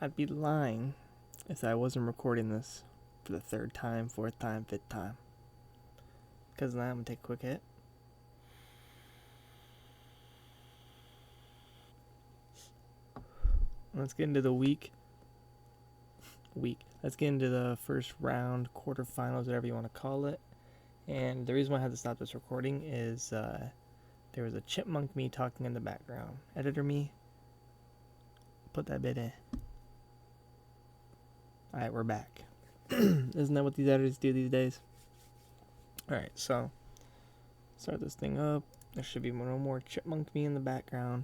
I'd be lying if I wasn't recording this for the third time, fourth time, fifth time. Because now I'm going to take a quick hit. Let's get into the week. Let's get into the first round, quarterfinals, whatever you want to call it. And the reason why I had to stop this recording is there was a chipmunk me talking in the background. Editor me, put that bit in. Alright, we're back. Isn't that what these editors do these days? Alright, so start this thing up. There should be no more chipmunk me in the background.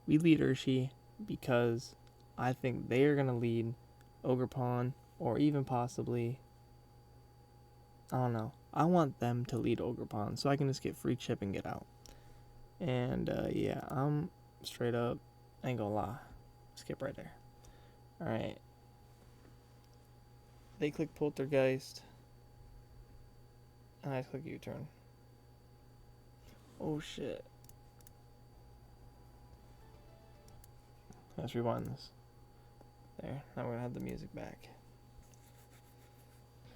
We lead Urshi because I think they are going to lead Ogerpon, or even possibly, I don't know. I want them to lead Ogerpon so I can just get free chip and get out. And yeah, I'm straight up, I ain't gonna lie. Skip right there. Alright. They click Poltergeist. And I click U-turn. Oh shit. Let's rewind this. There, now we're gonna have the music back.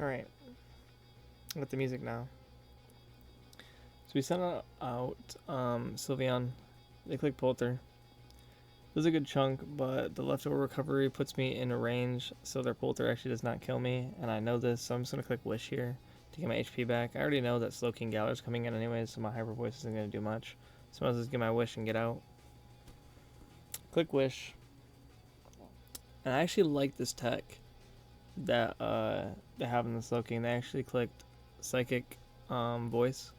Alright. With the music now. So we sent out Sylveon. They click Polter. This is a good chunk, but the leftover recovery puts me in a range, so their Polter actually does not kill me, and I know this, so I'm just going to click Wish here to get my HP back. I already know that Slowking Galar's coming in anyways, so my Hyper Voice isn't going to do much. So I might as well just get my Wish and get out. Click Wish. And I actually like this tech that they have in the Slowking. They actually clicked Psychic Voice.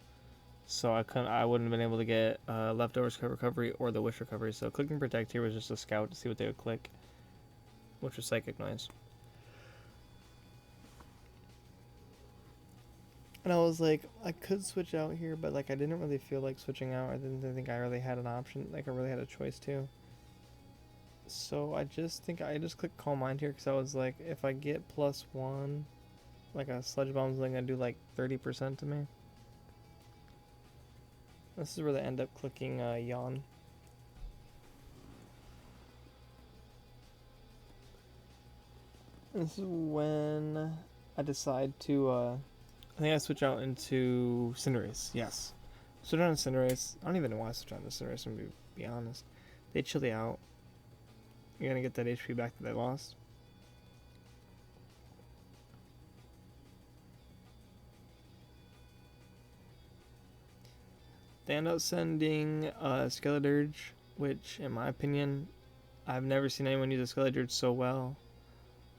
So I wouldn't have been able to get Leftovers recovery or the Wish recovery. So clicking Protect here was just a scout to see what they would click, which was Psychic Noise. And I was like, I could switch out here, but like I didn't really feel like switching out. I didn't think I really had an option, like I really had a choice to. So I just clicked Calm Mind here because I was like, if I get +1, like a Sludge Bomb's only gonna do like 30% to me. This is where they end up clicking Yawn. This is when I decide to, I think I switch out into Cinderace, yes. Switch out into Cinderace. I don't even know why I switch out into Cinderace, I'm gonna be honest. They chill you out. You're gonna get that HP back that they lost. They end up sending Skeledirge, which, in my opinion, I've never seen anyone use a Skeledirge so well.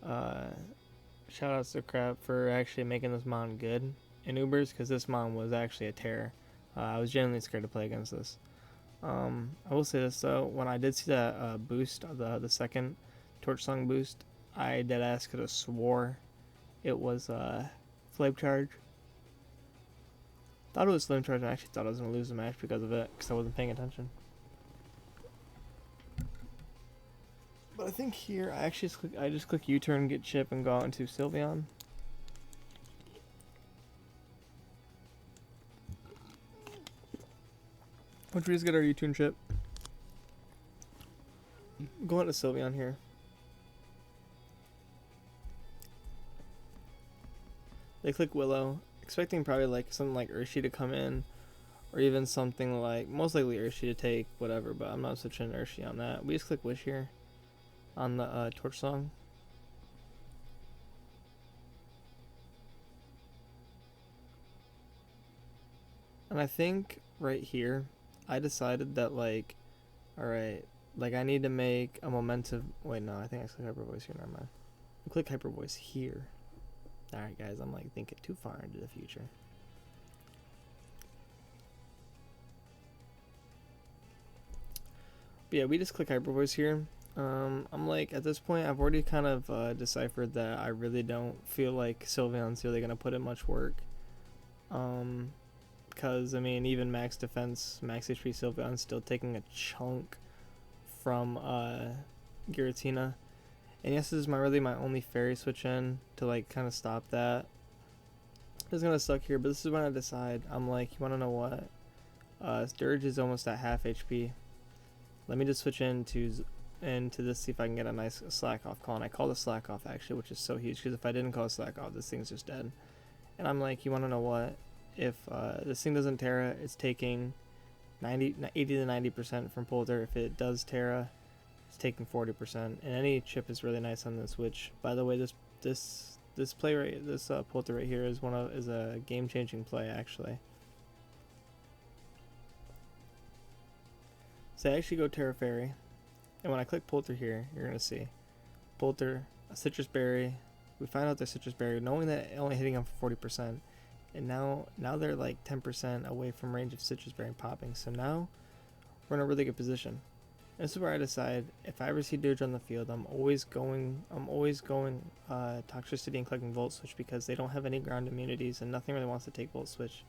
Shout outs to Crap for actually making this mon good in Ubers, because this mon was actually a terror. I was genuinely scared to play against this. I will say this though, when I did see that boost, the second Torch Song boost, I deadass could have swore it was Flame Charge. Thought it was Flame Charge, and I actually thought I was going to lose the match because of it, because I wasn't paying attention. But I think here, I just click U-turn, get chip, and go out into Sylveon. Once we just get our U-turn chip, go into Sylveon here. They click Willow, expecting probably like something like Urshi to come in, or even something like, most likely Urshi to take, whatever, but I'm not switching Urshi on that. We just click Wish here on the Torch Song. And I think right here, I decided that like, alright, like I need to make a momentum, wait no, I think I click Hyper Voice here, never mind. I click Hyper Voice here. Alright guys, I'm like thinking too far into the future. But yeah, we just click Hyper Voice here. I'm like, at this point, I've already kind of deciphered that I really don't feel like Sylveon's really going to put in much work. Because, I mean, even max defense, max HP Sylveon's still taking a chunk from Giratina. And yes, this is really my only fairy switch in to like kind of stop that. It's going to suck here, but this is when I decide, I'm like, you want to know what? Dirge is almost at half HP. Let me just switch into into this, see if I can get a nice slack off call. And I called a slack off actually, which is so huge, because if I didn't call a slack off, this thing's just dead. And I'm like, you want to know what? If this thing doesn't Terra, it's taking 80 to 90% from Polter. If it does Terra, it's taking 40%. And any chip is really nice on this. Which, by the way, this play right, this Polter right here is a game-changing play actually. So I actually go Terra Fairy, and when I click Polter here, you're gonna see Polter, a Citrus Berry. We find out they're Citrus Berry, knowing that only hitting them for 40%, and now they're like 10% away from range of Citrus Berry popping. So now we're in a really good position. And this is where I decide if I ever see Dirge on the field, I'm always going Toxicity and clicking Volt Switch, because they don't have any ground immunities and nothing really wants to take Volt Switch.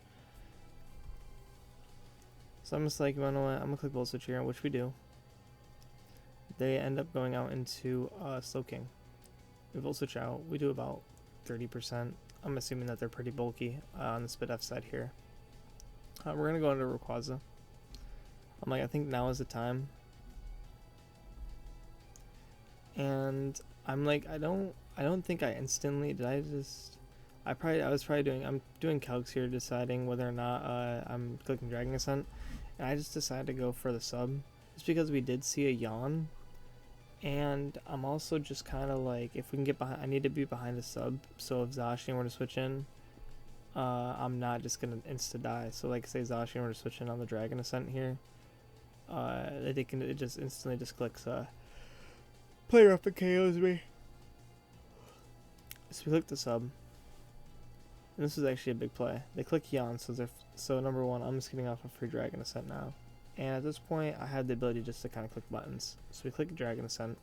So I'm just like, you know what, I'm gonna click Volt Switch here, which we do. They end up going out into Slow King. We Volt Switch out, we do about 30%. I'm assuming that they're pretty bulky on the Spit F side here. We're gonna go into Rayquaza. I'm like, I think now is the time. And I'm like, I don't think I instantly I'm doing calcs here, deciding whether or not I'm clicking Dragon Ascent, and I just decided to go for the sub, just because we did see a yawn, and I'm also just kind of like, if we can get behind, I need to be behind the sub, so if Zacian were to switch in, I'm not just gonna insta die. So like, say Zacian were to switch in on the Dragon Ascent here, it just instantly just clicks player up and KOs me. So we click the sub. And this is actually a big play. They click Yawn, so number one, I'm just getting off a free Dragon Ascent now. And at this point, I had the ability just to kind of click buttons. So we click Dragon Ascent.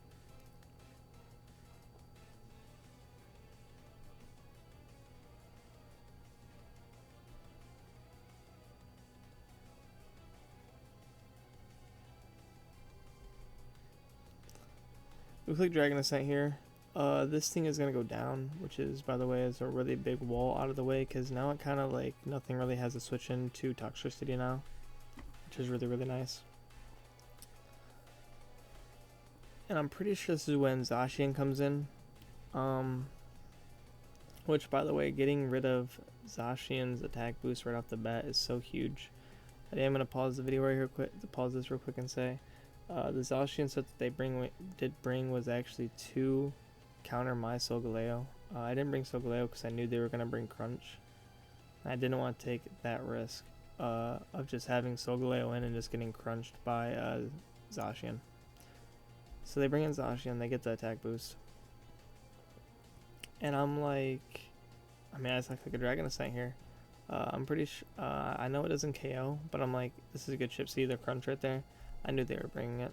We click Dragon Ascent here. This thing is going to go down, which is, by the way, is a really big wall out of the way, because now it kind of like, nothing really has a switch into Toxicity now, which is really, really nice. And I'm pretty sure this is when Zacian comes in, which, by the way, getting rid of Zacian's attack boost right off the bat is so huge. I am going to pause the video right here pause this real quick and say, the Zacian set that they did bring was actually to counter my Solgaleo. I didn't bring Solgaleo because I knew they were going to bring Crunch. I didn't want to take that risk of just having Solgaleo in and just getting crunched by Zacian. So they bring in Zacian, they get the attack boost. And I'm like, I mean, I just like a Dragon Ascent here. I'm pretty sure, I know it doesn't KO, but I'm like, this is a good chip. See the crunch right there? I knew they were bringing it.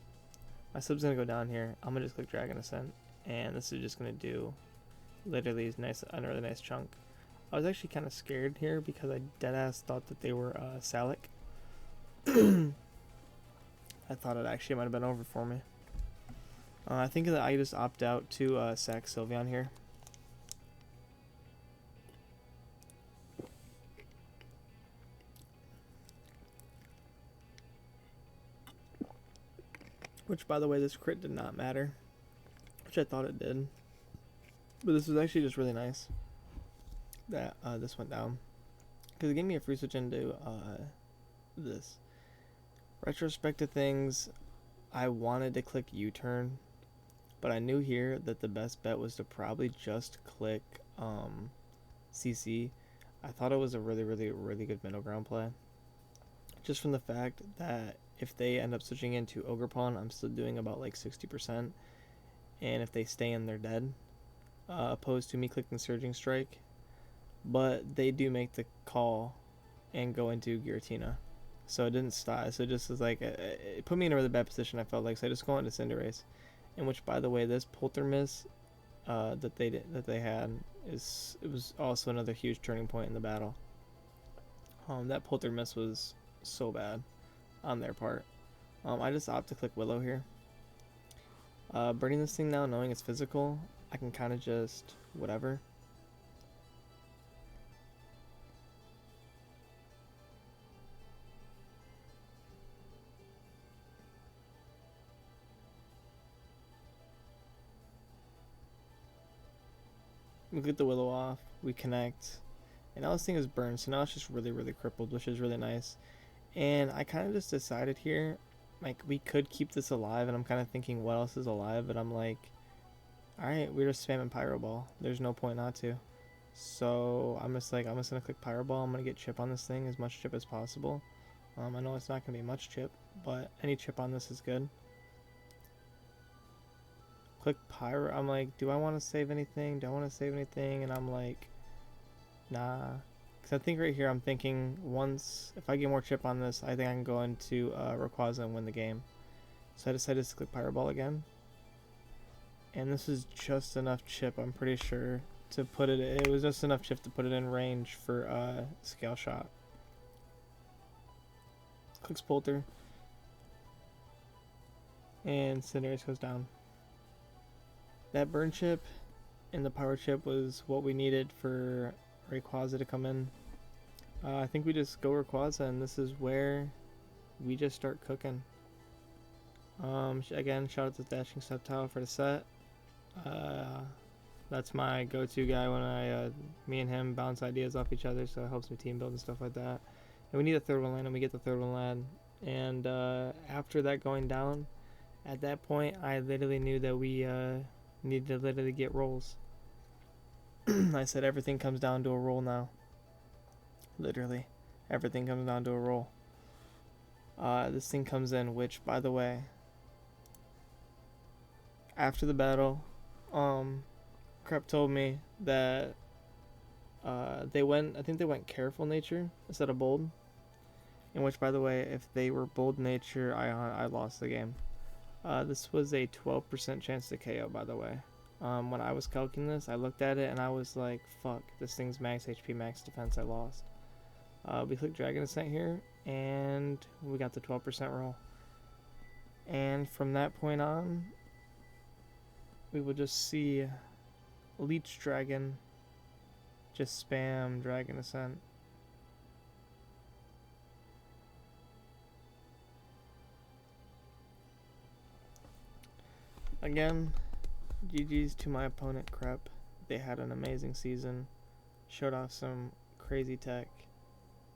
My sub's gonna go down here. I'm gonna just click Dragon Ascent, and this is just gonna do literally a really nice chunk. I was actually kind of scared here because I deadass thought that they were Salic. I thought it actually might have been over for me. I think that I just opt out to sack Sylveon here. Which, by the way, this crit did not matter, which I thought it did. But this was actually just really nice that this went down, because it gave me a free switch into this. Retrospect to things, I wanted to click U-turn, but I knew here that the best bet was to probably just click CC. I thought it was a really, really, really good middle ground play, just from the fact that if they end up switching into Ogerpon, I'm still doing about like 60%, and if they stay in, they're dead, opposed to me clicking Surging Strike. But they do make the call and go into Giratina, so it didn't stop. So it just was like, it put me in a really bad position, I felt like. So I just go into Cinderace, in which, by the way, this Polter miss that they had it was also another huge turning point in the battle. That Polter miss was so bad on their part. I just opt to click Willow here. Burning this thing now, knowing it's physical, I can kind of just whatever. We get the Willow off. We connect. And now this thing is burned, so now it's just really, really crippled, which is really nice. And I kind of just decided here, like, we could keep this alive, and I'm kind of thinking what else is alive, but I'm like, alright, we're just spamming Pyro Ball. There's no point not to. So I'm just going to click Pyro Ball. I'm going to get chip on this thing, as much chip as possible. I know it's not going to be much chip, but any chip on this is good. Click Pyro. I'm like, do I want to save anything? Do I want to save anything? And I'm like, nah. Because I think right here, I'm thinking once, if I get more chip on this, I think I can go into Rayquaza and win the game. So I decided to click Pyro Ball again. And this is just enough chip, I'm pretty sure, to put it, it was just enough chip to put it in range for Scale Shot. Clicks Polter. And Cinderace goes down. That burn chip and the power chip was what we needed for Rayquaza to come in. I think we just go Rayquaza, and this is where we just start cooking. Again, shout out to Dashing Sceptile for the set. That's my go-to guy when me and him bounce ideas off each other, so it helps me team build and stuff like that. And we need a third one land, and we get the third one land. And after that going down, at that point, I literally knew that we needed to literally get rolls. I said everything comes down to a roll now. Literally, everything comes down to a roll. This thing comes in, which, by the way, after the battle, Crep told me that I think they went Careful Nature instead of Bold. In which, by the way, if they were Bold Nature, I lost the game. This was a 12% chance to KO, by the way. When I was calculating this, I looked at it and I was like, fuck, this thing's max HP, max defense, I lost. We clicked Dragon Ascent here, and we got the 12% roll. And from that point on, we will just see Leech Dragon just spam Dragon Ascent. Again, GG's to my opponent, Crep. They had an amazing season, showed off some crazy tech,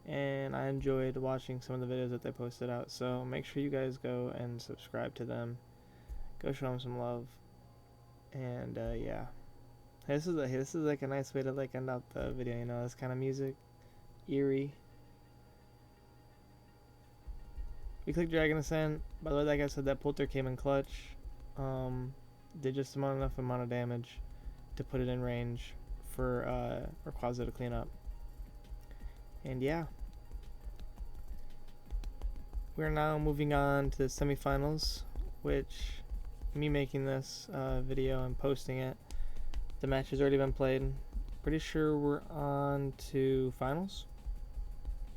and I enjoyed watching some of the videos that they posted out. So make sure you guys go and subscribe to them. Go show them some love. And yeah, this is like a nice way to like end out the video. You know, this kind of music, eerie. We clicked Dragon Ascent. By the way, like I said, that Polter came in clutch. Did just enough amount of damage to put it in range for Rayquaza to clean up. And yeah, we're now moving on to the semifinals, which me making this video and posting it, the match has already been played. Pretty sure we're on to finals.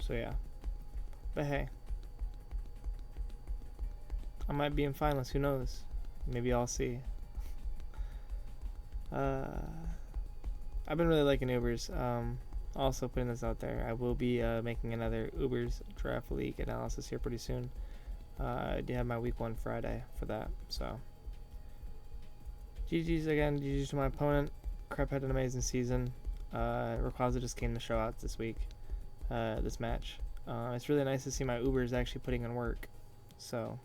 So yeah, but hey, I might be in finals. Who knows? Maybe I'll see. I've been really liking Ubers. Also putting this out there, I will be making another Ubers Draft League analysis here pretty soon. I do have my week 1 Friday for that. So GG's again. GG's to my opponent. Crep had an amazing season. Rayquaza just came to show out this week. This match. It's really nice to see my Ubers actually putting in work. So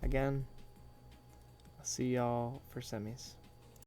again, I'll see y'all for semis.